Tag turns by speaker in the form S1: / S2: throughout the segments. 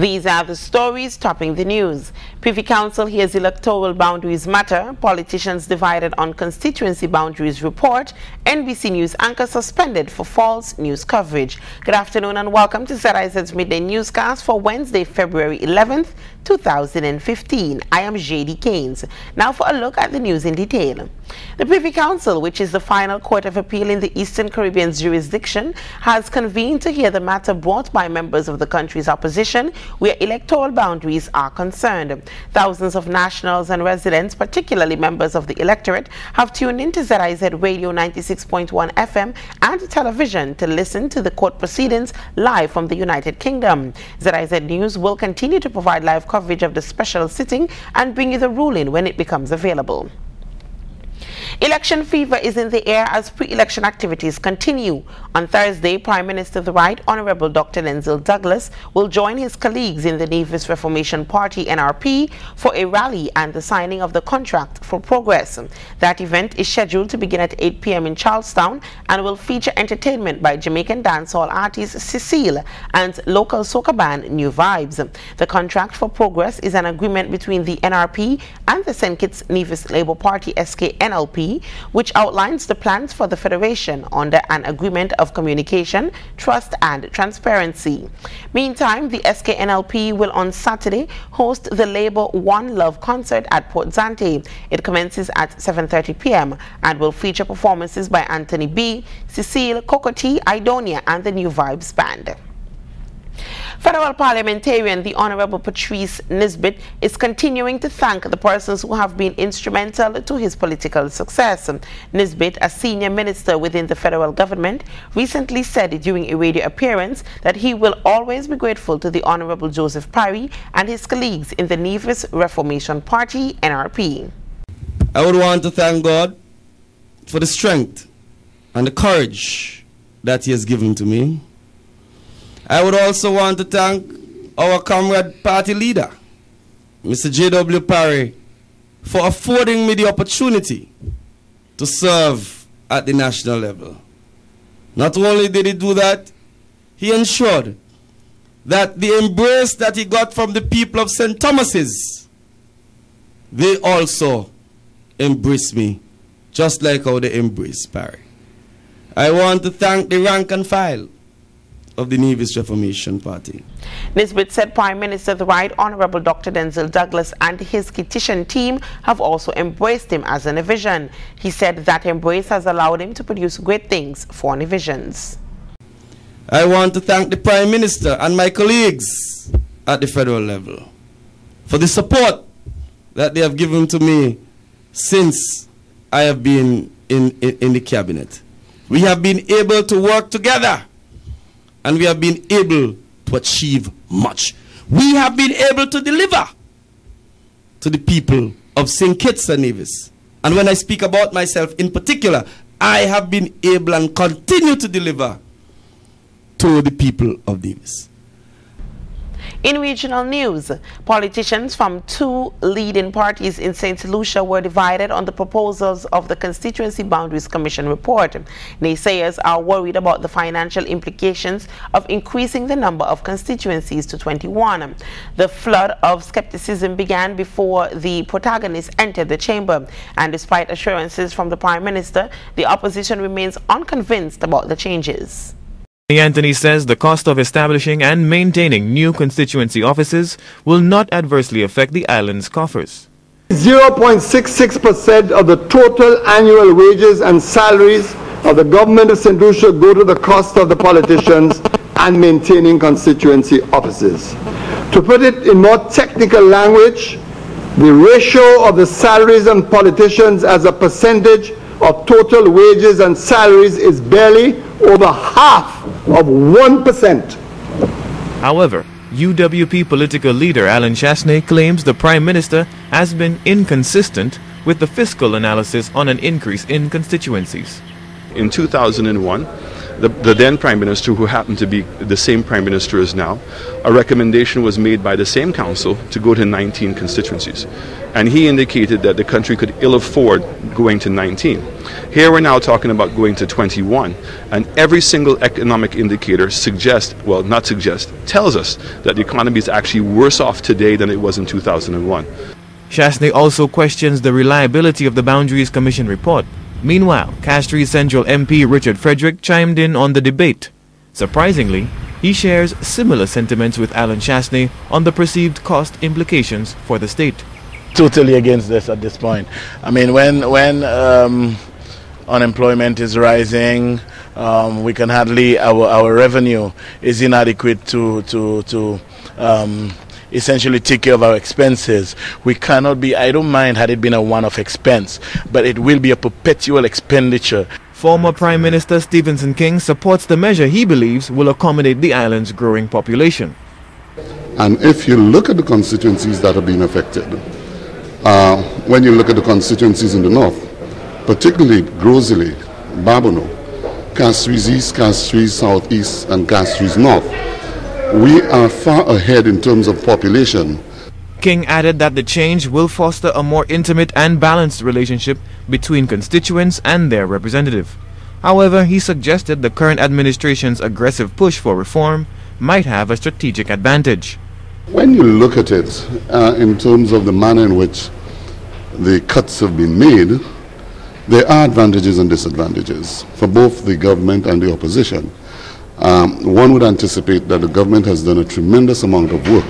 S1: These are the stories topping the news. Privy Council hears electoral boundaries matter. Politicians divided on constituency boundaries report. NBC News anchor suspended for false news coverage. Good afternoon and welcome to ZIZ Midday Newscast for Wednesday, February 11th, 2015. I am JD Keynes. Now for a look at the news in detail. The Privy Council, which is the final court of appeal in the Eastern Caribbean's jurisdiction, has convened to hear the matter brought by members of the country's opposition where electoral boundaries are concerned. Thousands of nationals and residents, particularly members of the electorate, have tuned into ZIZ Radio 96.1 FM and television to listen to the court proceedings live from the United Kingdom. ZIZ News will continue to provide live coverage of the special sitting and bring you the ruling when it becomes available. Election fever is in the air as pre-election activities continue. On Thursday, Prime Minister of the Right, Honorable Dr. Denzil Douglas, will join his colleagues in the Nevis Reformation Party (NRP) for a rally and the signing of the contract for progress. That event is scheduled to begin at 8 p.m. in Charlestown and will feature entertainment by Jamaican dancehall artist Cecile and local soca band New Vibes. The contract for progress is an agreement between the NRP and the St. Kitts Nevis Labour Party (SKNLP), which outlines the plans for the Federation under an agreement of communication, trust and transparency. Meantime, the SKNLP will on Saturday host the Labour One Love concert at Port Zante. It commences at 7:30 p.m. and will feature performances by Anthony B., Cecile, Kokoti, Idonia and the New Vibes Band. Federal parliamentarian the Honorable Patrice Nisbet is continuing to thank the persons who have been instrumental to his political success. Nisbet, a senior minister within the federal government, recently said during a radio appearance that he will always be grateful to the Honorable Joseph Parry and his colleagues in the Nevis Reformation Party (NRP).
S2: I would want to thank God for the strength and the courage that he has given to me. I would also want to thank our comrade party leader, Mr. J.W. Parry, for affording me the opportunity to serve at the national level. Not only did he do that, he ensured that the embrace that he got from the people of St. Thomas's, they also embraced me, just like how they embraced Parry. I want to thank the rank and file of the Nevis Reformation Party.
S1: Nisbet said Prime Minister of the Right, Honorable Dr. Denzil Douglas and his Kittitian team have also embraced him as a Nevisian. He said that embrace has allowed him to produce great things for Nevisians.
S2: I want to thank the Prime Minister and my colleagues at the federal level for the support that they have given to me since I have been in the cabinet. We have been able to work together and we have been able to achieve much. We have been able to deliver to the people of St. Kitts and Nevis. And when I speak about myself in particular, I have been able and continue to deliver to the people of Nevis.
S1: In regional news, politicians from two leading parties in St. Lucia were divided on the proposals of the Constituency Boundaries Commission report. Naysayers are worried about the financial implications of increasing the number of constituencies to 21. The flood of skepticism began before the protagonists entered the chamber, and despite assurances from the Prime Minister, the opposition remains unconvinced about the changes.
S3: Anthony says the cost of establishing and maintaining new constituency offices will not adversely affect the island's coffers.
S4: 0.66% of the total annual wages and salaries of the government of St. Lucia go to the cost of the politicians and maintaining constituency offices. To put it in more technical language, the ratio of the salaries and politicians as a percentage of total wages and salaries is barely over half of 1%.
S3: However, UWP political leader Alan Chasney claims the Prime Minister has been inconsistent with the fiscal analysis on an increase in constituencies.
S5: In 2001, the then Prime Minister, who happened to be the same Prime Minister as now, a recommendation was made by the same council to go to 19 constituencies. And he indicated that the country could ill afford going to 19. Here we're now talking about going to 21. And every single economic indicator tells us that the economy is actually worse off today than it was in 2001.
S3: Chasney also questions the reliability of the Boundaries Commission report. Meanwhile, Castries Central MP Richard Frederick chimed in on the debate. Surprisingly, he shares similar sentiments with Alan Chasney on the perceived cost implications for the state.
S6: Totally against this at this point. I mean, when unemployment is rising, we can hardly, our revenue is inadequate to essentially take care of our expenses. We cannot be, I don't mind had it been a one-off expense, but it will be a perpetual expenditure.
S3: Former Prime Minister Stephenson King supports the measure he believes will accommodate the island's growing population.
S7: And if you look at the constituencies that have been affected, when you look at the constituencies in the north, particularly Grosile, Babonneau, Castries East, Castries Southeast, and Castries North, we are far ahead in terms of population.
S3: King added that the change will foster a more intimate and balanced relationship between constituents and their representative. However, he suggested the current administration's aggressive push for reform might have a strategic advantage.
S7: When you look at it in terms of the manner in which the cuts have been made, there are advantages and disadvantages for both the government and the opposition. One would anticipate that the government has done a tremendous amount of work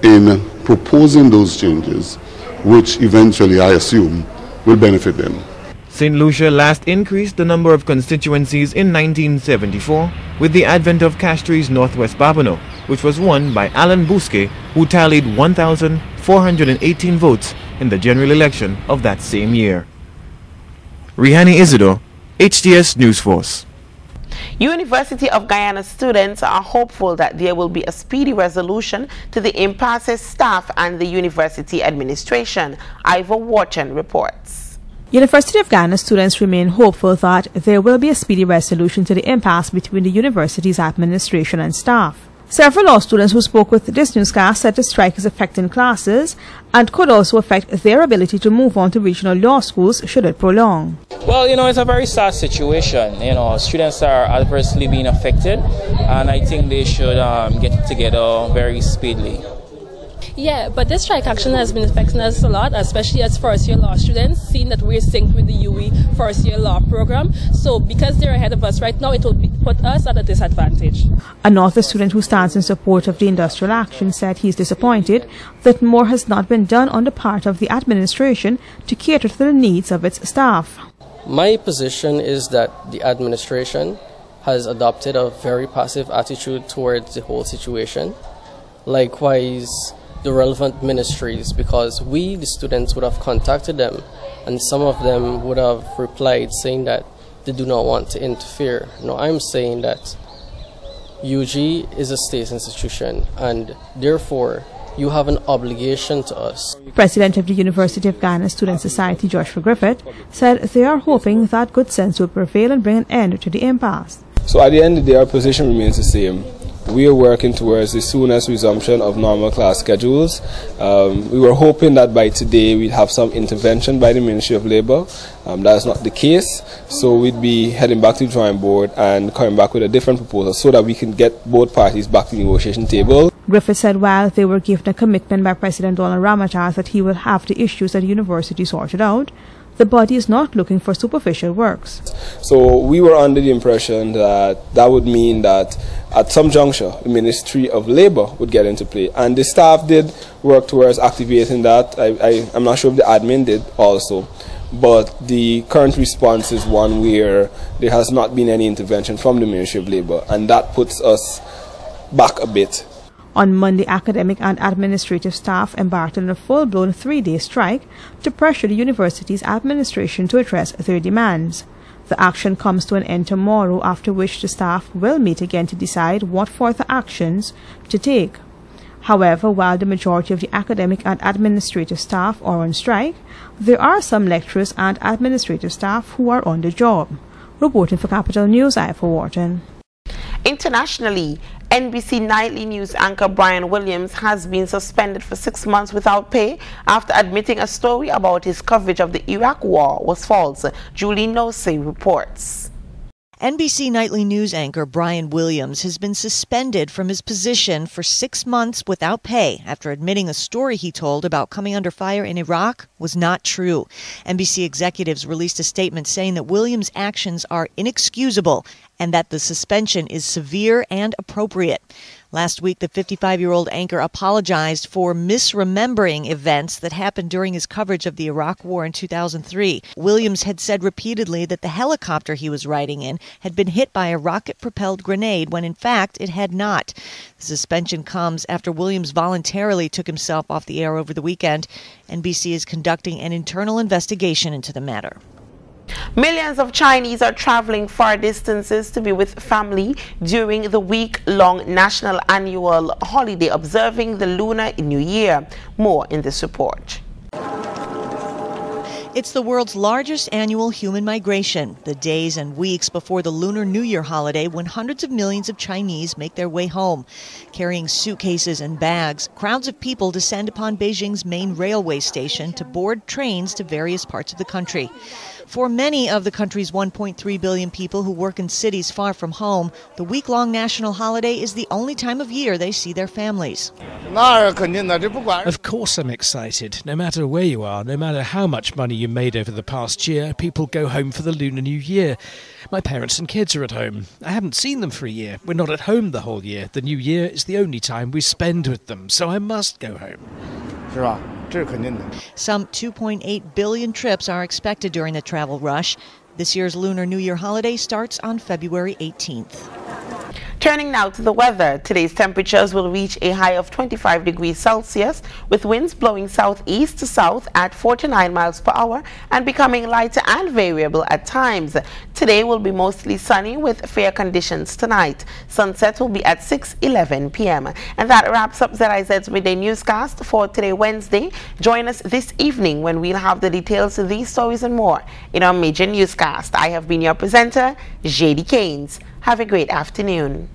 S7: in proposing those changes, which eventually, I assume, will benefit them.
S3: St. Lucia last increased the number of constituencies in 1974 with the advent of Castries Northwest Babonneau, which was won by Alan Bousquet, who tallied 1,418 votes in the general election of that same year. Rihani Isidore, HTS News Force.
S1: University of Guyana students are hopeful that there will be a speedy resolution to the impasses staff and the university administration. Ivor Wharton reports.
S8: University of Guyana students remain hopeful that there will be a speedy resolution to the impasse between the university's administration and staff. Several law students who spoke with this newscast said the strike is affecting classes and could also affect their ability to move on to regional law schools should it prolong.
S9: Well, it's a very sad situation. Students are adversely being affected, and I think they should get it together very speedily.
S10: Yeah, but this strike action has been affecting us a lot, especially as first-year law students, seeing that we're synced with the UE first-year law program. So because they're ahead of us right now, it will put us at a disadvantage.
S8: Another student who stands in support of the industrial action said he's disappointed that more has not been done on the part of the administration to cater to the needs of its staff.
S11: My position is that the administration has adopted a very passive attitude towards the whole situation. Likewise, the relevant ministries, because we, the students, would have contacted them, and some of them would have replied saying that they do not want to interfere. No, I'm saying that UG is a state institution, and therefore you have an obligation to us.
S8: President of the University of Guyana Student Society, Joshua Griffith, said they are hoping that good sense will prevail and bring an end to the impasse.
S12: So at the end of the day, our position remains the same. We are working towards the soonest resumption of normal class schedules. We were hoping that by today we'd have some intervention by the Ministry of Labour. That is not the case, so we'd be heading back to the drawing board and coming back with a different proposal so that we can get both parties back to the negotiation table.
S8: Griffith said while they were given a commitment by President Donald Ramachar that he will have the issues at the university sorted out, the body is not looking for superficial works.
S12: So we were under the impression that that would mean that at some juncture the Ministry of Labour would get into play, and the staff did work towards activating that. I'm not sure if the admin did also, but the current response is one where there has not been any intervention from the Ministry of Labour, and that puts us back a bit.
S8: On Monday, academic and administrative staff embarked on a full-blown 3-day strike to pressure the university's administration to address their demands. The action comes to an end tomorrow, after which the staff will meet again to decide what further actions to take. However, while the majority of the academic and administrative staff are on strike, there are some lecturers and administrative staff who are on the job. Reporting for Capital News, I for Wharton.
S1: Internationally, NBC nightly news anchor Brian Williams has been suspended for 6 months without pay after admitting a story about his coverage of the Iraq War was false. Julie Nosey reports.
S13: NBC nightly news anchor Brian Williams has been suspended from his position for 6 months without pay after admitting a story he told about coming under fire in Iraq was not true. NBC executives released a statement saying that Williams' actions are inexcusable and that the suspension is severe and appropriate. Last week, the 55-year-old anchor apologized for misremembering events that happened during his coverage of the Iraq War in 2003. Williams had said repeatedly that the helicopter he was riding in had been hit by a rocket-propelled grenade when, in fact, it had not. The suspension comes after Williams voluntarily took himself off the air over the weekend. NBC is conducting an internal investigation into the matter.
S1: Millions of Chinese are traveling far distances to be with family during the week-long national annual holiday observing the Lunar New Year. More in this report.
S13: It's the world's largest annual human migration, the days and weeks before the Lunar New Year holiday when hundreds of millions of Chinese make their way home. Carrying suitcases and bags, crowds of people descend upon Beijing's main railway station to board trains to various parts of the country. For many of the country's 1.3 billion people who work in cities far from home, the week-long national holiday is the only time of year they see their families.
S14: Of course I'm excited. No matter where you are, no matter how much money you made over the past year, people go home for the Lunar New Year. My parents and kids are at home. I haven't seen them for a year. We're not at home the whole year. The New Year is the only time we spend with them, so I must go home.
S13: Some 2.8 billion trips are expected during the travel rush. This year's Lunar New Year holiday starts on February 18th.
S1: Turning now to the weather. Today's temperatures will reach a high of 25 degrees Celsius with winds blowing southeast to south at 49 miles per hour and becoming lighter and variable at times. Today will be mostly sunny with fair conditions tonight. Sunset will be at 6:11 p.m. And that wraps up ZIZ's midday newscast for today, Wednesday. Join us this evening when we'll have the details of these stories and more in our major newscast. I have been your presenter, JD Keynes. Have a great afternoon.